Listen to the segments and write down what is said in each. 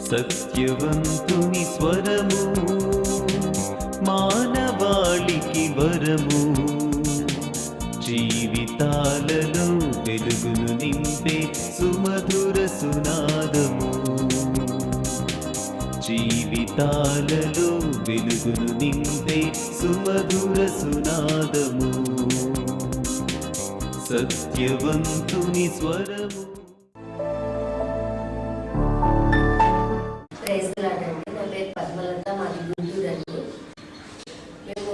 సత్యవంతుని స్వరము మానవాళికి వరము, జీవితాలలో వెలుగును నింపే సుమధుర సునాదము, జీవితాలలో వెలుగును నింపే సుమధుర సునాదము, సత్యవంతుని స్వరము. నా పేరు పద్మలత, మాది గుంటూరు అండి. మేము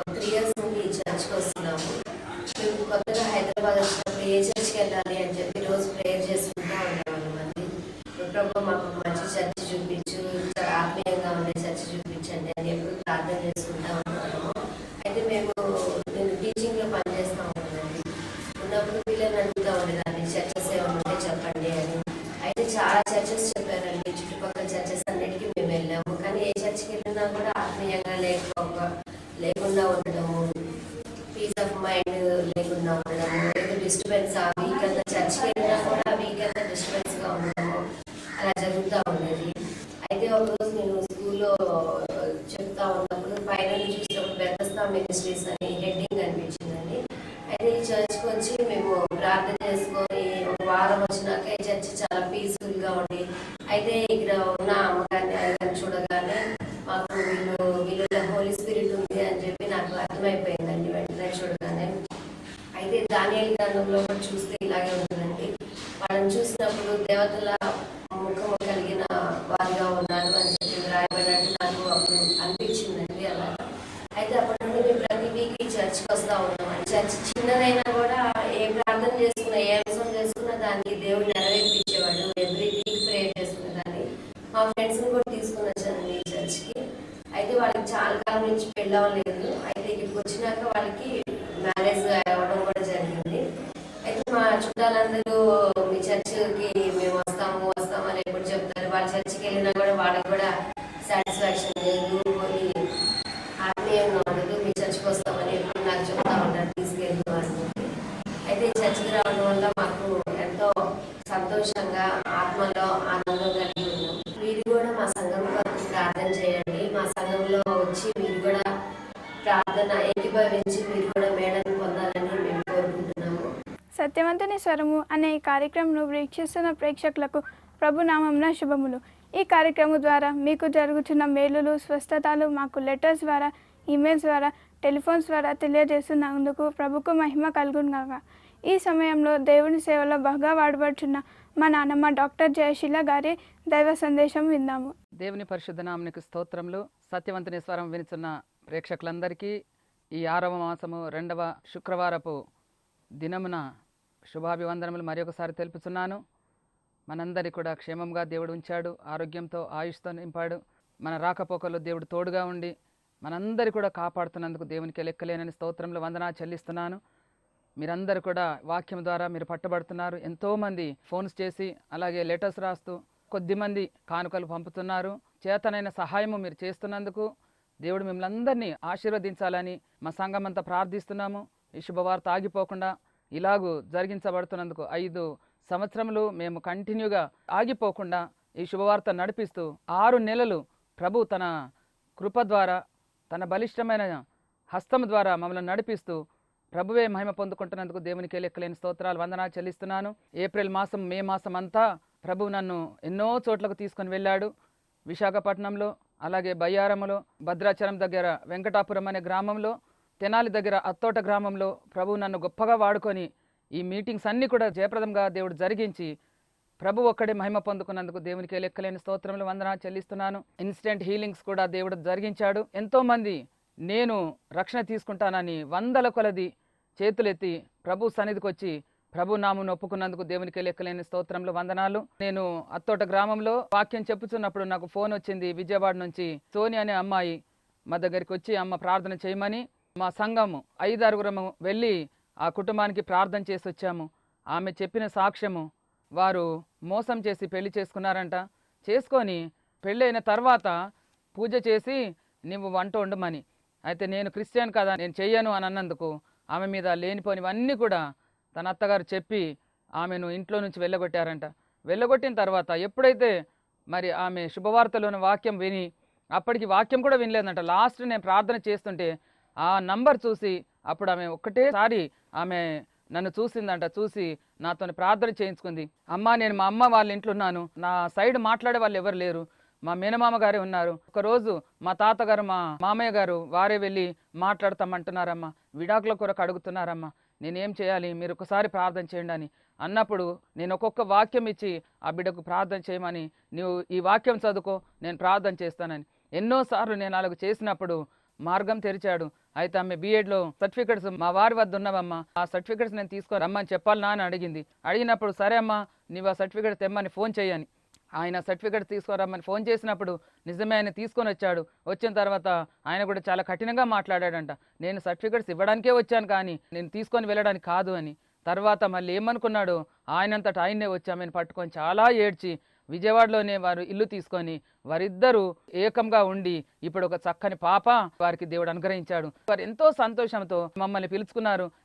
3 years నుండి ఈ చర్చ్కి వస్తున్నాము. మేము కొత్తగా హైదరాబాద్ వచ్చినప్పుడు ఏ చర్చ్కి వెళ్ళాలి అని చెప్పి రోజు ప్రేయర్ చేసుకుంటూ ఉండేవాళ్ళం అండి. ప్రభు మాకు మంచి చర్చ్ చూపించు, ఆత్మీయంగా ఉండే చర్చ్ చూపించండి అని ఎప్పుడు ప్రార్థన చేసుకుంటూ ఉంటాము. అయితే నేను టీచింగ్లో పనిచేస్తూ ఉన్నానండి. ఉన్నప్పుడు పిల్లల్ని అడుగుతూ ఉండేదాన్ని చర్చెస్ ఏమైనా ఉంటే చెప్పండి అని. అయితే చాలా చర్చెస్ చెప్పారండి, చుట్టుపక్కల చర్చెస్ అన్నిటికీ మేము వెళ్ళాము. కానీ ఏ చర్చ్కి వెళ్ళినా కూడా ఆత్మీయంగా లేకుండా ఉండడము, పీస్ ఆఫ్ మైండ్ లేకుండా ఉండడము, ఏదో డిస్టర్బెన్స్, ఆ వీక్ అంతా చర్చ్కి వెళ్ళినా కూడా ఆ వీక్ అంతా డిస్టర్బెన్స్గా ఉండడము అలా జరుగుతూ ఉండేది. అయితే ఒకరోజు నేను స్కూల్లో చెప్తా ఉన్నప్పుడు పైన చూసినప్పుడు బెతస్తా మినిస్ట్రీస్ అని హెడ్డింగ్ అనిపించిందండి. అయితే ఈ చర్చ్కి వచ్చి మేము ప్రార్థన చేసుకొని ఒక వారం వచ్చినాక ఈ చర్చ్ చాలా పీస్ఫుల్గా ఉండి, అయితే ఇక్కడ ఉన్న అమ్మగారిని చూడగానే మాకు వీళ్ళ హోలీ స్పిరిట్ ఉంది అని చెప్పి నాకు అర్థమైపోయిందండి వెంటనే చూడగానే. అయితే దానియేలు గ్రంథంలో కూడా చూస్తే ఇలాగే ఉంటుందండి. వాళ్ళని చూసినప్పుడు దేవతల ముఖము కలిగిన వారిగా ఉన్నారు అని చెప్పి రాయబడినట్టు నాకు అప్పుడు అనిపించిందండి అలా. అయితే అప్పటి నుండి మేము ప్రతి వీక్ ఈ చర్చ్కి వస్తూ ఉన్నామండి. చర్చ్ చిన్నదైనా కూడా ఏ ప్రార్థన చేసుకున్నా, ఏ అంశం చేసుకున్నా దానికి దేవుడు నెరవేర్పించేవాడు. ఎవ్రీ వీక్ ప్రేయర్ చేసుకునే దాన్ని మా ఫ్రెండ్స్ని కూడా తీసుకుని వచ్చానండి ఈ చర్చ్కి. అయితే వాళ్ళకి చాలా కాలం నుంచి పెళ్ళి అవ్వలేదు. అయితే ఇక్కడికి వచ్చినాక వాళ్ళకి మ్యారేజ్ అవ్వడం కూడా జరిగింది. అయితే మా చుట్టాలందరూ మీ చర్చ్కి మేము వస్తాము అని ఎప్పుడు చెప్తారు. వాళ్ళ చర్చ్కి వెళ్ళినా కూడా వాళ్ళకి కూడా సాటిస్ఫాక్షన్ లేదు, ఆత్మీయంగా ఉండదు. మీ చర్చ్కి వస్తామని ఎప్పుడు నాకు చెప్తా ఉంటారు తీసుకెళ్ళి అని. అయితే ఈ చర్చ్కి రావడం వల్ల మాకు ఎంతో సంతోషంగా, ఆత్మలో ఆనందం కలిగి ఉన్నాం. మీరు కూడా మా సంఘం కొరకు ప్రార్థన చేయండి. మా సంఘంలో వచ్చి మీరు కూడా ప్రార్థన ఏకీభవించి మీరు కూడా మేడని పొందాలని మేము కోరుకుంటున్నాము. సత్యవంతుని స్వరము అనే ఈ కార్యక్రమంను వీక్షిస్తున్న ప్రేక్షకులకు ప్రభునామంన శుభములు. ఈ కార్యక్రమం ద్వారా మీకు జరుగుతున్న మేలులు, స్వస్థతలు మాకు లెటర్స్ ద్వారా, ఈమెయిల్స్ ద్వారా, టెలిఫోన్స్ ద్వారా తెలియజేస్తున్నందుకు ప్రభుకు మహిమ కలుగునుగాక. ఈ సమయంలో దేవుని సేవలో బాగా వాడబడుచున్న మా నాన్నమ్మ డాక్టర్ జయశీల గారి దైవ సందేశం విందాము. దేవుని పరిశుద్ధ నామమునకు స్తోత్రములు. సత్యవంతుని స్వరం వినుచున్న ప్రేక్షకులందరికీ ఈ 6వ మాసము 2వ శుక్రవారపు దినమున శుభాభివందనములు మరొకసారి తెలుపుతున్నాను. మనందరి కూడా క్షేమంగా దేవుడు ఉంచాడు, ఆరోగ్యంతో ఆయుష్తో నింపాడు. మన రాకపోకల్లో దేవుడు తోడుగా ఉండి మనందరి కూడా కాపాడుతున్నందుకు దేవునికి లెక్కలేనని స్తోత్రంలో వందనా చెల్లిస్తున్నాను. మీరందరూ కూడా వాక్యం ద్వారా మీరు పట్టబడుతున్నారు. ఎంతోమంది ఫోన్స్ చేసి అలాగే లెటర్స్ రాస్తూ కొద్దిమంది కానుకలు పంపుతున్నారు. చేతనైన సహాయము మీరు చేస్తున్నందుకు దేవుడు మిమ్మల్ని అందరినీ ఆశీర్వదించాలని మా సంఘం అంతా ప్రార్థిస్తున్నాము. ఈ శుభవార్త ఆగిపోకుండా ఇలాగూ జరిగించబడుతున్నందుకు 5 సంవత్సరములు మేము కంటిన్యూగా ఆగిపోకుండా ఈ శుభవార్త నడిపిస్తూ 6 నెలలు ప్రభు తన కృప ద్వారా, తన బలిష్టమైన హస్తం ద్వారా మమ్మల్ని నడిపిస్తూ ప్రభువే మహిమ పొందుకుంటున్నందుకు దేవునికి లెక్కలేని స్తోత్రాలు వందనాలు చెల్లిస్తున్నాను. ఏప్రిల్ మాసం, మే మాసం అంతా ప్రభు నన్ను ఎన్నో చోట్లకు తీసుకొని వెళ్ళాడు. విశాఖపట్నంలో, అలాగే బయ్యారములో, భద్రాచలం దగ్గర వెంకటాపురం అనే గ్రామంలో, తెనాలి దగ్గర అత్తోట గ్రామంలో ప్రభు నన్ను గొప్పగా వాడుకొని ఈ మీటింగ్స్ అన్నీ కూడా జయప్రదంగా దేవుడు జరిగించి ప్రభు ఒక్కడే మహిమ పొందుకున్నందుకు దేవునికి లెక్కలేని స్తోత్రములు వందనాలు చెల్లిస్తున్నాను. ఇన్స్టెంట్ హీలింగ్స్ కూడా దేవుడు జరిగించాడు. ఎంతోమంది నేను రక్షణ తీసుకుంటానని 100ల కొలది చేతులెత్తి ప్రభు సన్నిధికి వచ్చి ప్రభు నామమును ఒప్పుకున్నందుకు దేవునికి లెక్కలేని స్తోత్రములు వందనాలు. నేను అత్తోట గ్రామంలో వాక్యం చెప్పుచున్నప్పుడు నాకు ఫోన్ వచ్చింది. విజయవాడ నుంచి సోని అనే అమ్మాయి మా దగ్గరికి వచ్చి అమ్మ ప్రార్థన చేయమని, మా సంఘము 5-6 వెళ్ళి ఆ కుటుంబానికి ప్రార్థన చేసి వచ్చాము. ఆమె చెప్పిన సాక్ష్యము, వారు మోసం చేసి పెళ్లి చేసుకున్నారంట. చేసుకొని పెళ్ళైన తర్వాత పూజ చేసి నువ్వు వంట వండమని. అయితే నేను క్రిస్టియన్ కదా, నేను చెయ్యను అని అన్నందుకు ఆమె మీద లేనిపోనివన్నీ కూడా తన అత్తగారు చెప్పి ఆమెను ఇంట్లో నుంచి వెళ్ళగొట్టారంట. వెళ్ళగొట్టిన తర్వాత ఎప్పుడైతే మరి ఆమె శుభవార్తలోని వాక్యం విని అప్పటికి వాక్యం కూడా వినలేదంట. లాస్ట్ నేను ప్రార్థన చేస్తుంటే ఆ నంబర్ చూసి అప్పుడు ఆమె ఒక్కటేసారి ఆమె నన్ను చూసిందంట. చూసి నాతో ప్రార్థన చేయించుకుంది. అమ్మ, నేను మా అమ్మ వాళ్ళ ఇంట్లో ఉన్నాను, నా సైడ్ మాట్లాడే వాళ్ళు ఎవరు లేరు, మా మేనమామ గారే ఉన్నారు. ఒకరోజు మా తాతగారు మా మామయ్య గారు వారే వెళ్ళి మాట్లాడతామంటున్నారమ్మా, విడాకుల కొరకు అడుగుతున్నారమ్మా, నేనేం చేయాలి, మీరు ఒకసారి ప్రార్థన చేయండి అని అన్నప్పుడు నేను ఒక్కొక్క వాక్యం ఇచ్చి ఆ బిడ్డకు ప్రార్థన చేయమని, నువ్వు ఈ వాక్యం చదువుకో, నేను ప్రార్థన చేస్తానని ఎన్నోసార్లు నేను అలాగ చేసినప్పుడు మార్గం తెరిచాడు. అయితే ఆమె బీఎడ్లో సర్టిఫికెట్స్ మా వారి వద్ద ఉన్నవమ్మా, ఆ సర్టిఫికెట్స్ నేను తీసుకొని రమ్మని చెప్పాలనా అని అడిగింది. అడిగినప్పుడు సరే అమ్మా, నీవు ఆ సర్టిఫికెట్ తెమ్మని ఫోన్ చేయని ఆయన సర్టిఫికెట్ తీసుకురమ్మని ఫోన్ చేసినప్పుడు నిజమే ఆయన తీసుకొని వచ్చాడు. వచ్చిన తర్వాత ఆయన కూడా చాలా కఠినంగా మాట్లాడాడంట. నేను సర్టిఫికెట్స్ ఇవ్వడానికే వచ్చాను కానీ నేను తీసుకొని వెళ్ళడానికి కాదు అని. తర్వాత మళ్ళీ ఏమనుకున్నాడు, ఆయనంతటా ఆయన్నే వచ్చి ఆమెను పట్టుకొని చాలా ఏడ్చి విజయవాడలోనే వారు ఇల్లు తీసుకొని వారిద్దరూ ఏకంగా ఉండి ఇప్పుడు ఒక చక్కని పాప వారికి దేవుడు అనుగ్రహించాడు. వారు ఎంతో సంతోషంతో మమ్మల్ని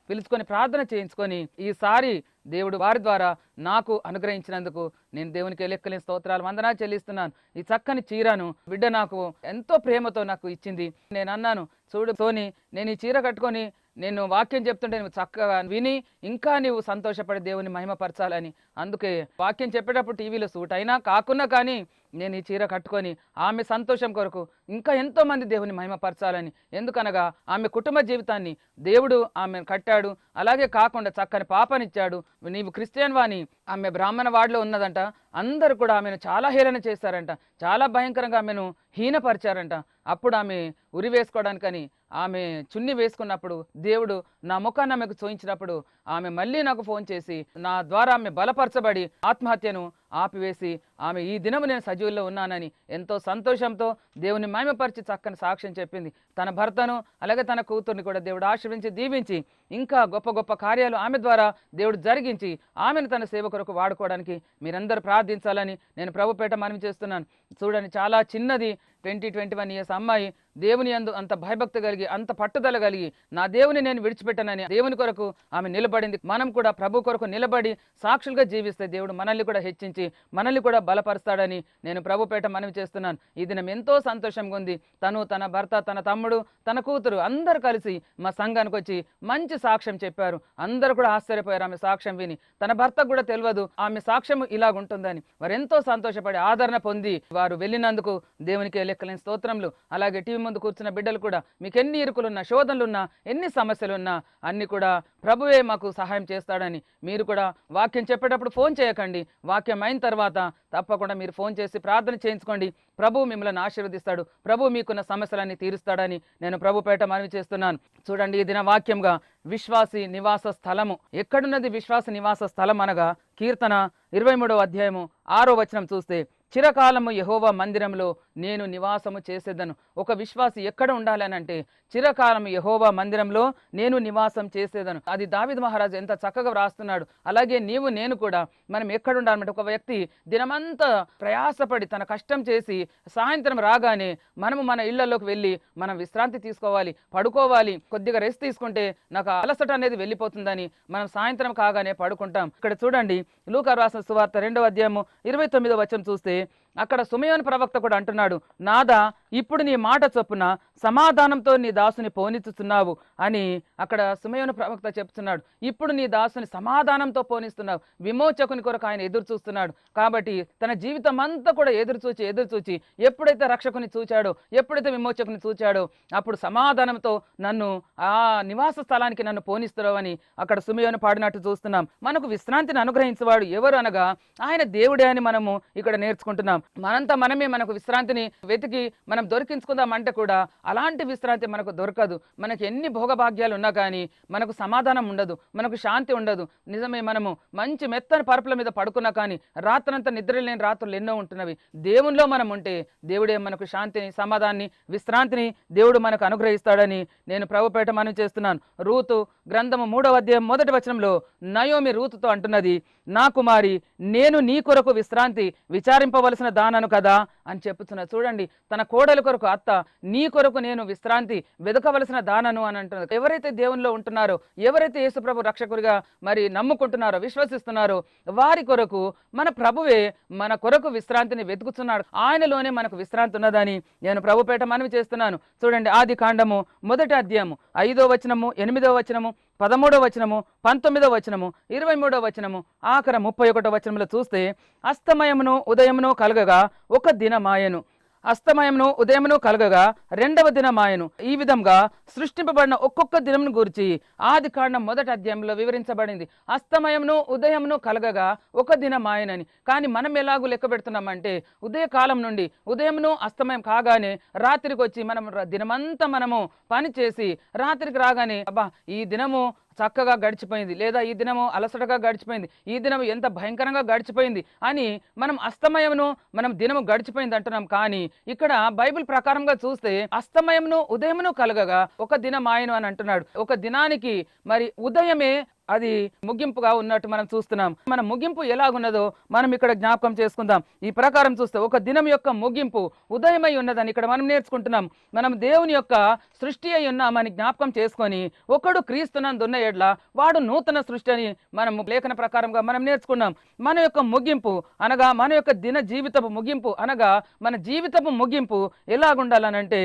పిలుచుకొని ప్రార్థన చేయించుకొని ఈసారి దేవుడు వారి ద్వారా నాకు అనుగ్రహించినందుకు నేను దేవునికి లెక్కలేని స్తోత్రాలు వందనాలు చెల్లిస్తున్నాను. ఈ చక్కని చీరను బిడ్డ నాకు ఎంతో ప్రేమతో నాకు ఇచ్చింది. నేను అన్నాను, చూడు సోని, నేను ఈ చీర కట్టుకొని నేను వాక్యం చెప్తుంటే నువ్వు చక్కగా విని ఇంకా నీవు సంతోషపడి దేవుని మహిమపరచాలని. అందుకే వాక్యం చెప్పేటప్పుడు టీవీలో సూట్ అయినా కాకున్నా కానీ నేను ఈ చీర కట్టుకొని ఆమె సంతోషం కొరకు ఇంకా ఎంతో మంది దేవుని మహిమపరచాలని. ఎందుకనగా ఆమె కుటుంబ జీవితాన్ని దేవుడు ఆమె కట్టాడు. అలాగే కాకుండా చక్కని పాపనిచ్చాడు. నీవు క్రిస్టియన్ వాణి, ఆమె బ్రాహ్మణ వాడిలో ఉన్నదంట. అందరూ కూడా ఆమెను చాలా హేళన చేశారంట, చాలా భయంకరంగా ఆమెను హీనపరిచారంట. అప్పుడు ఆమె ఉరి వేసుకోవడానికని ఆమె చున్ని వేసుకున్నప్పుడు దేవుడు నా ముఖాన్ని ఆమెకు చూయించినప్పుడు ఆమె మళ్ళీ నాకు ఫోన్ చేసి నా ద్వారా ఆమె బలపరచబడి ఆత్మహత్యను ఆపివేసి ఆమె ఈ దినము నేను సజీవుల్లో ఉన్నానని ఎంతో సంతోషంతో దేవుని మహిమపరిచి చక్కని సాక్ష్యం చెప్పింది. తన భర్తను అలాగే తన కూతుర్ని కూడా దేవుడు ఆశీర్వించి దీవించి ఇంకా గొప్ప గొప్ప కార్యాలు ఆమె ద్వారా దేవుడు జరిగించి ఆమెను తన సేవ కొరకు వాడుకోవడానికి మీరందరూ ప్రార్థించాలని నేను ప్రభుపేట మనవి చేస్తున్నాను. చూడండి, చాలా చిన్నది 21 ఇయర్స్ అమ్మాయి దేవుని యందు అంత భయభక్తి కలిగి అంత పట్టుదల కలిగి నా దేవుని నేను విడిచిపెట్టనని దేవుని కొరకు ఆమె నిలబడింది. మనం కూడా ప్రభు కొరకు నిలబడి సాక్షులుగా జీవిస్తే దేవుడు మనల్ని కూడా హెచ్చించి మనల్ని కూడా బలపరుస్తాడని నేను ప్రభుపేట మనవి చేస్తున్నాను. ఈ దినం ఎంతో సంతోషంగా ఉంది. తను, తన భర్త, తన తమ్ముడు, తన కూతురు అందరూ కలిసి మా సంఘానికి వచ్చి మంచి సాక్ష్యం చెప్పారు. అందరూ కూడా ఆశ్చర్యపోయారు ఆమె సాక్ష్యం విని. తన భర్తకు కూడా తెలియదు ఆమె సాక్ష్యం ఇలాగుంటుందని. వారు ఎంతో సంతోషపడి ఆదరణ పొంది వారు వెళ్ళినందుకు దేవునికి లెక్కలేని స్తోత్రములు. అలాగే టీవీ ముందు కూర్చున్న బిడ్డలు కూడా మీకు ఎన్ని ఇరుకులున్నా, శోధనలున్నా, ఎన్ని సమస్యలున్నా అన్ని కూడా ప్రభువే మాకు సహాయం చేస్తాడని మీరు కూడా వాక్యం చెప్పేటప్పుడు ఫోన్ చేయకండి. వాక్యం అయిన తర్వాత తప్పకుండా మీరు ఫోన్ చేసి ప్రార్థన చేయించుకోండి. ప్రభు మిమ్మల్ని ఆశీర్వదిస్తాడు. ప్రభు మీకున్న సమస్యలన్నీ తీరుస్తాడని నేను ప్రభుపేట మనవి చేస్తున్నాను. చూడండి, ఈ దిన వాక్యంగా విశ్వాసి నివాస స్థలము. ఎక్కడున్నది విశ్వాస నివాస స్థలం అనగా కీర్తన 23వ అధ్యాయము 6వ వచనం చూస్తే, చిరకాలము యెహోవా మందిరంలో నేను నివాసము చేసేదను. ఒక విశ్వాసి ఎక్కడ ఉండాలనంటే చిరకాలము యెహోవా మందిరంలో నేను నివాసం చేసేదను. అది దావీదు మహారాజు ఎంత చక్కగా వ్రాస్తున్నాడు. అలాగే నీవు నేను కూడా మనం ఎక్కడ ఉండాలంటే, ఒక వ్యక్తి దినమంతా ప్రయాసపడి తన కష్టం చేసి సాయంత్రం రాగానే మనము మన ఇళ్లలోకి వెళ్ళి మనం విశ్రాంతి తీసుకోవాలి, పడుకోవాలి. కొద్దిగా రెస్ట్ తీసుకుంటే నాకు అలసట అనేది వెళ్ళిపోతుందని మనం సాయంత్రం కాగానే పడుకుంటాం. ఇక్కడ చూడండి, లూకా రాసిన సువార్త 2వ అధ్యాయము 29వ వచనం చూస్తే అక్కడ సుమయోను ప్రవక్త కూడా అంటున్నాడు, నాదా ఇప్పుడు నీ మాట చొప్పున సమాధానంతో నీ దాసుని పోనిస్తున్నావు అని అక్కడ సుమయోను ప్రవక్త చెప్తున్నాడు. ఇప్పుడు నీ దాసుని సమాధానంతో పోనిస్తున్నావు. విమోచకుని కొరకు ఆయన ఎదురు చూస్తున్నాడు. కాబట్టి తన జీవితం అంతా కూడా ఎదురు చూచి ఎప్పుడైతే రక్షకుని చూచాడో, ఎప్పుడైతే విమోచకుని చూచాడో అప్పుడు సమాధానంతో నన్ను ఆ నివాస స్థలానికి నన్ను పోనిస్తున్నావు అని అక్కడ సుమయోను పాడినట్టు చూస్తున్నాం. మనకు విశ్రాంతిని అనుగ్రహించేవాడు ఎవరు అనగా ఆయన దేవుడే అని మనము ఇక్కడ నేర్చుకుంటున్నాం. మనంతా మనమే మనకు విశ్రాంతిని వెతికి మనం దొరికించుకుందాం అంటే కూడా అలాంటి విశ్రాంతి మనకు దొరకదు. మనకి ఎన్ని భోగభాగ్యాలు ఉన్నా కానీ మనకు సమాధానం ఉండదు, మనకు శాంతి ఉండదు. నిజమే, మనము మంచి మెత్తని పరుపుల మీద పడుకున్నా కానీ రాత్రంతా నిద్ర లేని రాత్రులు ఎన్నో ఉంటున్నవి. దేవునిలో మనం ఉంటే దేవుడే మనకు శాంతిని, సమాధానాన్ని, విశ్రాంతిని దేవుడు మనకు అనుగ్రహిస్తాడని నేను ప్రభుపేట మనవి చేస్తున్నాను. రూతు గ్రంథము 3వ అధ్యాయం 1వ వచనంలో నయోమి రూతుతో అంటున్నది, నా కుమారి, నేను నీ కొరకు విశ్రాంతి విచారింపవలసిన దానను కదా అని చెప్పుతున్నారు. చూడండి, తన కోడల కొరకు అత్త, నీ కొరకు నేను విశ్రాంతి వెదకవలసిన దానను అని అంటున్నారు. ఎవరైతే దేవునిలో ఉంటున్నారో, ఎవరైతే యేసుప్రభు రక్షకుడిగా మరి నమ్ముకుంటున్నారో, విశ్వసిస్తున్నారో, వారి కొరకు మన ప్రభువే మన కొరకు విశ్రాంతిని వెతుకుతున్నాడు. ఆయనలోనే మనకు విశ్రాంతి ఉన్నదని నేను ప్రభుపేట మనవి చేస్తున్నాను. చూడండి, ఆది కాండము 1వ అధ్యాయము 5వ వచనము, 8వ వచనము, 13వ వచనము, 19వ వచనము, 23వ వచనము, ఆఖర 31వ వచనంలో చూస్తే, అస్తమయమును ఉదయమును కలగగా ఒక దినమాయను, అస్తమయమును ఉదయమును కలగగా రెండవ దినమాయను. ఈ విధంగా సృష్టింపబడిన ఒక్కొక్క దినమును గురించి ఆది కాండం 1వ అధ్యాయంలో వివరించబడింది. అస్తమయమును ఉదయమును కలగగా ఒక దినమాయనని. కానీ మనం ఎలాగూ లెక్క పెడుతున్నామంటే, ఉదయకాలం నుండి ఉదయమును అస్తమయం కాగానే రాత్రికి వచ్చి మనం దినమంతా మనము పని చేసి రాత్రికి రాగానే అబ్బా ఈ దినము చక్కగా గడిచిపోయింది, లేదా ఈ దినము అలసటగా గడిచిపోయింది, ఈ దినం ఎంత భయంకరంగా గడిచిపోయింది అని మనం అస్తమయమును మనం దినము గడిచిపోయింది అంటున్నాం. కానీ ఇక్కడ బైబిల్ ప్రకారంగా చూస్తే అస్తమయమును ఉదయమును కలగగా ఒక దినం ఆయను అని అంటున్నాడు. ఒక దినానికి మరి ఉదయమే అది ముగింపుగా ఉన్నట్టు మనం చూస్తున్నాం. మన ముగింపు ఎలాగున్నదో మనం ఇక్కడ జ్ఞాపకం చేసుకుందాం. ఈ ప్రకారం చూస్తే ఒక దినం యొక్క ముగింపు ఉదయమై ఉన్నదని ఇక్కడ మనం నేర్చుకుంటున్నాం. మనం దేవుని యొక్క సృష్టి అయి ఉన్నామని జ్ఞాపకం చేసుకొని, ఒకడు క్రీస్తునందున్న ఎడ్ల వాడు నూతన సృష్టి అని మనం లేఖన ప్రకారంగా మనం నేర్చుకున్నాం. మన యొక్క ముగింపు అనగా మన యొక్క దిన జీవితపు ముగింపు అనగా మన జీవితపు ముగింపు ఎలాగుండాలనంటే,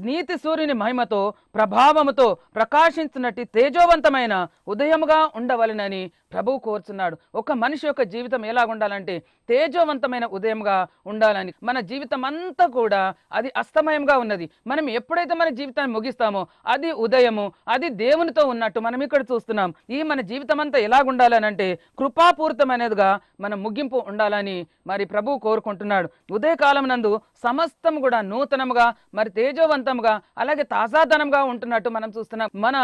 నీతి సూర్యుని మహిమతో ప్రభావముతో ప్రకాశించినట్టు తేజోవంతమైన ఉదయముగా ఉండవలెనని ప్రభువు కోరుచున్నాడు. ఒక మనిషి యొక్క జీవితం ఎలాగుండాలంటే తేజోవంతమైన ఉదయంగా ఉండాలని. మన జీవితం అంతా కూడా అది అస్తమయంగా ఉన్నది. మనం ఎప్పుడైతే మన జీవితాన్ని ముగిస్తామో అది ఉదయము, అది దేవునితో ఉన్నట్టు మనం ఇక్కడ చూస్తున్నాం. ఈ మన జీవితం అంతా ఎలాగుండాలనంటే కృపాపూరితమైనదిగా మన ముగింపు ఉండాలని మరి ప్రభువు కోరుకుంటున్నాడు. ఉదయకాలం నందు సమస్తం కూడా నూతనముగా మరి తేజోవంతంగా అలాగే తాజాదనంగా ఉంటున్నట్టు మనం చూస్తున్నాం. మన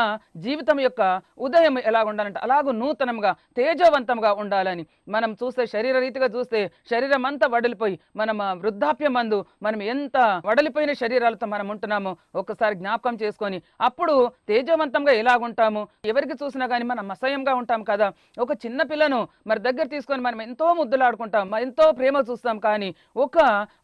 జీవితం యొక్క ఉదయం ఎలా ఉండాలంటే అలాగూ నూతనంగా తేజోవంతంగా ఉండాలని. మనం చూస్తే శరీర రీతిగా చూస్తే శరీరం అంతా వడలిపోయి మనం వృద్ధాప్యం మందు మనం ఎంత వడలిపోయిన శరీరాలతో మనం ఉంటున్నామో ఒక్కసారి జ్ఞాపకం చేసుకొని అప్పుడు తేజోవంతంగా ఎలాగుంటాము. ఎవరికి చూసినా కానీ మనం అసహ్యంగా ఉంటాం కదా. ఒక చిన్న పిల్లను మరి దగ్గర తీసుకొని మనం ఎంతో ముద్దులాడుకుంటాం, ఎంతో ప్రేమ చూస్తాం. కానీ ఒక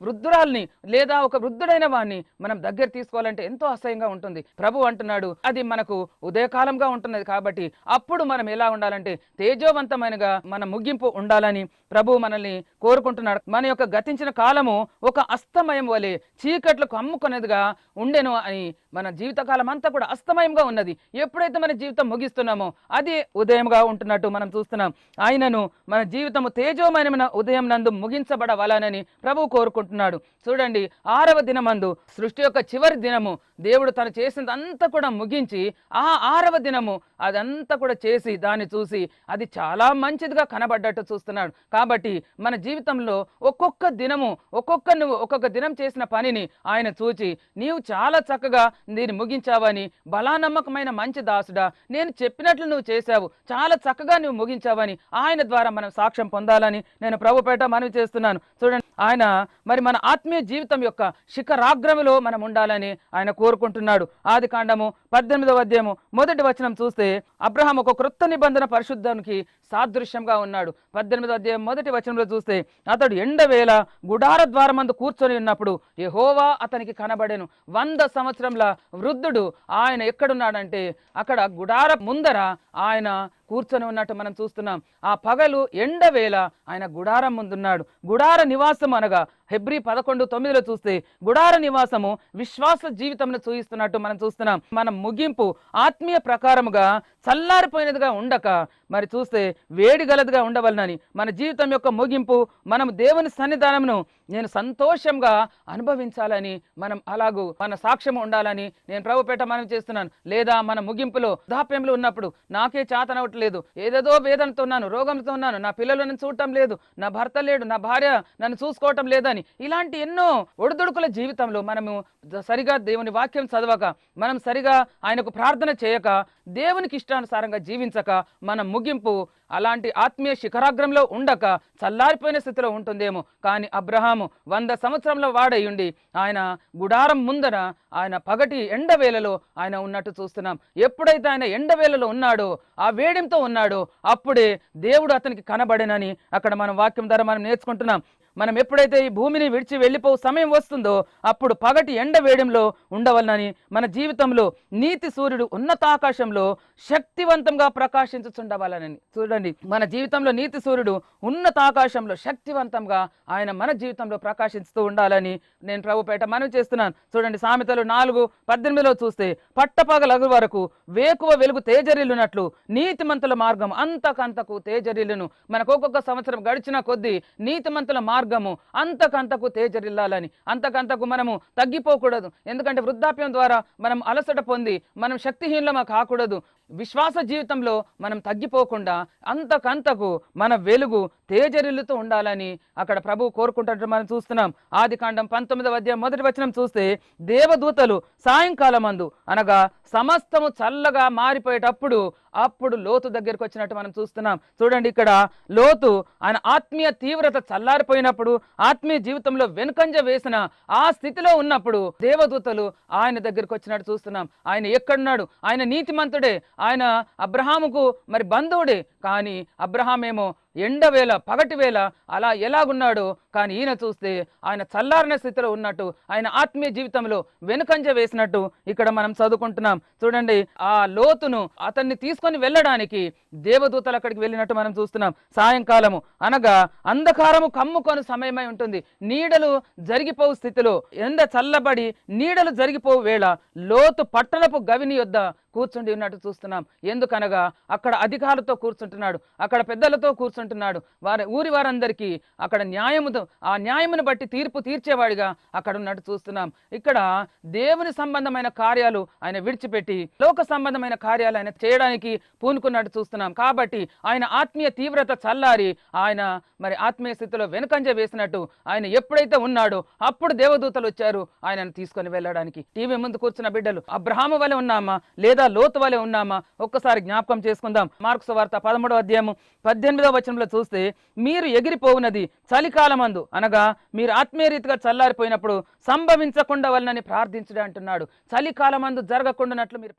వృద్ధురాల్ని లేదా ఒక వృద్ధుడైన వాడిని మనం దగ్గర తీసుకోవాలంటే ఎంతో అసహ్యంగా ఉంటుంది. ప్రభు అంటున్నాడు అది మనకు ఉదయకాలంగా ఉంటున్నది కాబట్టి అప్పుడు మనం ఎలా ఉండాలంటే తేజోవంతమైనగా మన ముగింపు ఉండాలని ప్రభు మనల్ని కోరుకుంటున్నాడు. మన యొక్క గతించిన కాలము ఒక అస్తమయం వలె చీకట్లకు అమ్ముకునేదిగా ఉండెను అని. మన జీవితకాలం అంతా కూడా అస్తమయంగా ఉన్నది. ఎప్పుడైతే మన జీవితం ముగిస్తున్నామో అది ఉదయంగా ఉంటున్నట్టు మనం చూస్తున్నాం. ఆయనను మన జీవితము తేజోమయమైన ఉదయం నందు ముగించబడవాలనని ప్రభు కోరుకుంటున్నాడు. చూడండి, 6వ దినమందు సృష్టి యొక్క చివరి దినము దేవుడు తను చేసిందంతా కూడా ముగించి ఆ 6వ దినము అదంతా కూడా చేసి దాన్ని చూసి అది చాలా మంచిదిగా కనబడ్డట్టు చూస్తున్నాడు. కాబట్టి మన జీవితంలో ఒక్కొక్క దినము నువ్వు ఒక్కొక్క దినం చేసిన పనిని ఆయన చూచి నీవు చాలా చక్కగా దీన్ని ముగించావని, బలా నమ్మకమైన మంచి దాసుడా నేను చెప్పినట్లు నువ్వు చేశావు, చాలా చక్కగా నువ్వు ముగించావని ఆయన ద్వారా మనం సాక్ష్యం పొందాలని నేను ప్రభుపేట మనవి చేస్తున్నాను. చూడండి, ఆయన మరి మన ఆత్మీయ జీవితం యొక్క శిఖరాగ్రములో మనం ఉండాలని ఆయన కోరుకుంటున్నాడు. ఆది కాండము 18వ అధ్యాయము 1వ వచనం చూస్తే అబ్రహాం ఒక క్రొత్త నిబంధన పరిశుద్ధానికి సాదృశ్యంగా ఉన్నాడు. 18వ అధ్యాయం 1వ వచనంలో చూస్తే అతడు ఎండవేళ గుడార ద్వారమందు కూర్చొని ఉన్నప్పుడు యెహోవా అతనికి కనబడెను. 100 సంవత్సరంల వృద్ధుడు ఆయన ఎక్కడున్నాడంటే అక్కడ గుడార ముందర ఆయన కూర్చొని ఉన్నట్టు మనం చూస్తున్నాం. ఆ పగలు ఎండవేళ ఆయన గుడారం ముందున్నాడు. గుడార నివాసం అనగా హెబ్రీ 11:9లో చూస్తే గుడార నివాసము విశ్వాస జీవితంను చూయిస్తున్నట్టు మనం చూస్తున్నాం. మన ముగింపు ఆత్మీయ ప్రకారముగా చల్లారిపోయినదిగా ఉండక మరి చూస్తే వేడి గలదిగా ఉండవలనని మన జీవితం యొక్క ముగింపు మనం దేవుని సన్నిధానమును నేను సంతోషంగా అనుభవించాలని మనం అలాగూ మన సాక్ష్యం ఉండాలని నేను ప్రభుపేట మనం చేస్తున్నాను. లేదా మన ముగింపులో వృద్ధాప్యంలో ఉన్నప్పుడు నాకే చేతనవట్లేదు, ఏదేదో వేదనతో ఉన్నాను, రోగంతో ఉన్నాను, నా పిల్లలు నన్ను చూడటం లేదు, నా భర్త లేడు, నా భార్య నన్ను చూసుకోవటం లేదని ఇలాంటి ఎన్నో ఒడిదుడుకుల జీవితంలో మనము సరిగా దేవుని వాక్యం చదవక, మనం సరిగా ఆయనకు ప్రార్థన చేయక, దేవునికి ఇష్టానుసారంగా జీవించక మన ముగింపు అలాంటి ఆత్మీయ శిఖరాగ్రంలో ఉండక చల్లారిపోయిన స్థితిలో ఉంటుందేమో. కానీ అబ్రహాము 100 సంవత్సరంలో వాడయుండి ఆయన గుడారం ముందర ఆయన పగటి ఎండవేళలో ఆయన ఉన్నట్టు చూస్తున్నాం. ఎప్పుడైతే ఆయన ఎండవేళలో ఉన్నాడో, ఆ వేడితో ఉన్నాడో అప్పుడే దేవుడు అతనికి కనబడేనని అక్కడ మనం వాక్యం ద్వారా మనం నేర్చుకుంటున్నాం. మనం ఎప్పుడైతే ఈ భూమిని విడిచి వెళ్ళిపో సమయం వస్తుందో అప్పుడు పగటి ఎండ వేడిలో ఉండవలనని మన జీవితంలో నీతి సూర్యుడు ఉన్నతాకాశంలో శక్తివంతంగా ప్రకాశించుచుండవాలని. చూడండి, మన జీవితంలో నీతి సూర్యుడు ఉన్నతాకాశంలో శక్తివంతంగా ఆయన మన జీవితంలో ప్రకాశిస్తూ ఉండాలని నేను ప్రభుపేట మనవి చేస్తున్నాను. చూడండి, సామెతలు 4:18 చూస్తే పట్టపగలగు వరకు వేకువ వెలుగు తేజరిల్లునట్లు నీతిమంతుల మార్గం అంతకంతకు తేజరిల్లును. మనకు ఒక్కొక్క సంవత్సరం గడిచిన కొద్దీ నీతిమంతుల మార్గము అంతకంతకు తేజరిల్లాలని, అంతకంతకు మనము తగ్గిపోకూడదు. ఎందుకంటే వృద్ధాప్యం ద్వారా మనం అలసట పొంది మనం శక్తిహీనులమా కాకూడదు. విశ్వాస జీవితంలో మనం తగ్గిపోకుండా అంతకంతకు మన వెలుగు తేజరిల్లుతూ ఉండాలని అక్కడ ప్రభువు కోరుకుంటున్నట్టు మనం చూస్తున్నాం. ఆదికాండం 19వ అధ్యాయం 1వ వచనం చూస్తే దేవదూతలు సాయంకాలం మందు అనగా సమస్తము చల్లగా మారిపోయేటప్పుడు అప్పుడు లోతు దగ్గరికి వచ్చినట్టు మనం చూస్తున్నాం. చూడండి, ఇక్కడ లోతు ఆయన ఆత్మీయ తీవ్రత చల్లారిపోయినప్పుడు, ఆత్మీయ జీవితంలో వెనుకంజ వేసిన ఆ స్థితిలో ఉన్నప్పుడు దేవదూతలు ఆయన దగ్గరికి వచ్చినట్టు చూస్తున్నాం. ఆయన ఎక్కడున్నాడు? ఆయన నీతిమంతుడే, ఆయన అబ్రహాముకు మరి బంధువుడే. కానీ అబ్రహాం ఏమో ఎండవేళ పగటి వేళ అలా ఎలాగున్నాడో, కానీ ఈయన చూస్తే ఆయన చల్లారిన స్థితిలో ఉన్నట్టు, ఆయన ఆత్మీయ జీవితంలో వెనుకంజ వేసినట్టు ఇక్కడ మనం చదువుకుంటున్నాం. చూడండి, ఆ లోతును అతన్ని తీసుకొని వెళ్ళడానికి దేవదూతలు అక్కడికి వెళ్ళినట్టు మనం చూస్తున్నాం. సాయంకాలము అనగా అంధకారము కమ్ముకొని సమయమై ఉంటుంది. నీడలు జరిగిపోవు స్థితిలో, ఎండ చల్లబడి నీడలు జరిగిపోవు వేళ లోతు పట్టణపు గవిని యొద్ద కూర్చుండి ఉన్నట్టు చూస్తున్నాం. ఎందుకనగా అక్కడ అధికారులతో కూర్చుంటున్నాడు, అక్కడ పెద్దలతో కూర్చుంటున్నాడు. ఊరి వారందరికీ అక్కడ ఆ న్యాయమును బట్టి తీర్పు తీర్చేవాడిగా అక్కడ ఉన్నట్టు చూస్తున్నాం. ఇక్కడ దేవుని సంబంధమైన కార్యాలు ఆయన విడిచిపెట్టి లోక సంబంధమైన కార్యాలు ఆయన చేయడానికి పూనుకున్నట్టు చూస్తున్నాం. కాబట్టి ఆయన ఆత్మీయ తీవ్రత చల్లారి ఆయన మరి ఆత్మీయ స్థితిలో వెనుకంజ వేసినట్టు ఆయన ఎప్పుడైతే ఉన్నాడో అప్పుడు దేవదూతలు వచ్చారు ఆయనను తీసుకొని వెళ్ళడానికి. టీవీ ముందు కూర్చున్న బిడ్డలు అబ్రహాము వలె ఉన్నామా లేదా లోతు వలె ఉన్నామా? ఒక్కసారి జ్ఞాపకం చేసుకుందాం. మార్కు సువార్త 13వ అధ్యాయము 18వ వచనంలో చూస్తే మీరు ఎగిరిపోవునది చలికాలమందు అనగా మీరు ఆత్మీయ రీతిగా చల్లారిపోయినప్పుడు సంభవించకుండా వలనని ప్రార్థించడం అంటున్నాడు. చలికాలమందు జరగకుండానట్లు మీరు